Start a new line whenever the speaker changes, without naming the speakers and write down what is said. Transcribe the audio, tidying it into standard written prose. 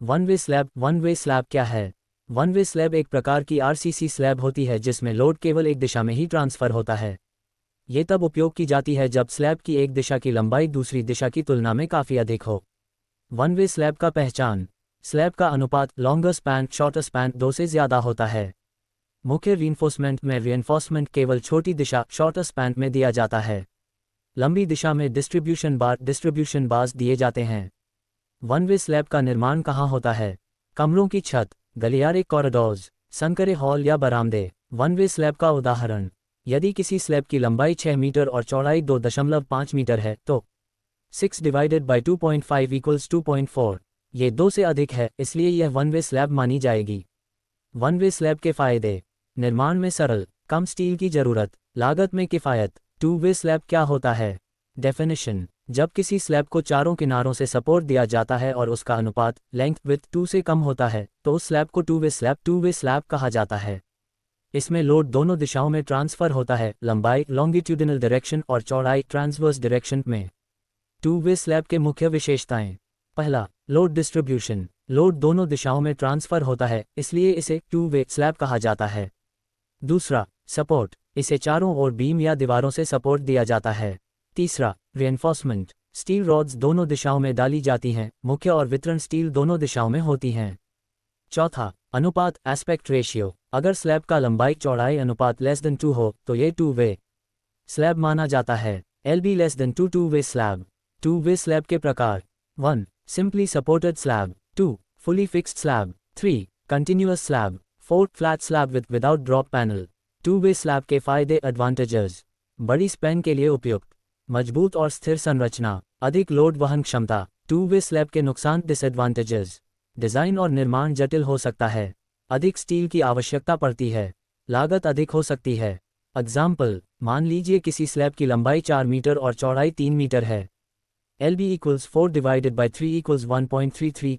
One way slab क्या है? One way slab एक प्रकार की आरसीसी स्लैब होती है जिसमें लोड केवल एक दिशा में ही ट्रांसफ़र होता है। ये तब उपयोग की जाती है जब स्लैब की एक दिशा की लंबाई दूसरी दिशा की तुलना में काफ़ी अधिक हो। वन वे स्लैब का पहचान। स्लैब का अनुपात लॉन्गर स्पैन शॉर्टर स्पैन 2 से ज़्यादा होता है। मुख्य रीइंफोर्समेंट में रीइंफोर्समेंट केवल छोटी दिशा शॉर्टर स्पैन में दिया जाता है। लंबी दिशा में डिस्ट्रीब्यूशन बार्स दिए जाते हैं। वन वे स्लैब का निर्माण कहाँ होता है? कमरों की छत, गलियारे, कॉरिडोर्स, संकरे हॉल या बरामदे। वन वे स्लैब का उदाहरण: यदि किसी स्लैब की लंबाई 6 मीटर और चौड़ाई 2.5 मीटर है तो 6 डिवाइडेड बाई 2.5 इक्वल्स 2.4। ये 2 से अधिक है, इसलिए यह वन वे स्लैब मानी जाएगी। वन वे स्लैब के फायदे: निर्माण में सरल, कम स्टील की जरूरत, लागत में किफ़ायत। टू वे स्लैब क्या होता है? डेफिनेशन: जब किसी स्लैब को चारों किनारों से सपोर्ट दिया जाता है और उसका अनुपात लेंथ विथ 2 से कम होता है तो उस स्लैब को टू वे स्लैब कहा जाता है। इसमें लोड दोनों दिशाओं में ट्रांसफ़र होता है, लंबाई लॉन्गिट्यूडिनल डायरेक्शन और चौड़ाई ट्रांसवर्स डायरेक्शन में। टू वे स्लैब के मुख्य विशेषताएं: पहला, लोड डिस्ट्रीब्यूशन। लोड दोनों दिशाओं में ट्रांसफ़र होता है, इसलिए इसे टू वे स्लैब कहा जाता है। दूसरा, सपोर्ट। इसे चारों ओर बीम या दीवारों से सपोर्ट दिया जाता है। तीसरा, रीइंफोर्समेंट। स्टील रॉड्स दोनों दिशाओं में डाली जाती हैं, मुख्य और वितरण स्टील दोनों दिशाओं में होती हैं। चौथा, अनुपात एस्पेक्ट रेशियो। अगर स्लैब का लंबाई चौड़ाई अनुपात <2 हो तो ये टू वे स्लैब माना जाता है। LB <2 two way slab. Two way slab के प्रकार: 1. Simply supported slab. 2. Fully fixed slab. 3. Continuous slab. 4. Flat slab without drop panel. Two way slab के फायदे एडवांटेजेस: बड़ी स्पैन के लिए उपयुक्त, मजबूत और स्थिर संरचना, अधिक लोड वहन क्षमता। टू वे स्लैब के नुकसान डिसएडवांटेजेस: डिज़ाइन और निर्माण जटिल हो सकता है, अधिक स्टील की आवश्यकता पड़ती है, लागत अधिक हो सकती है। एग्जाम्पल: मान लीजिए किसी स्लैब की लंबाई 4 मीटर और चौड़ाई 3 मीटर है। LB = 4 divided by 3 = 1.33।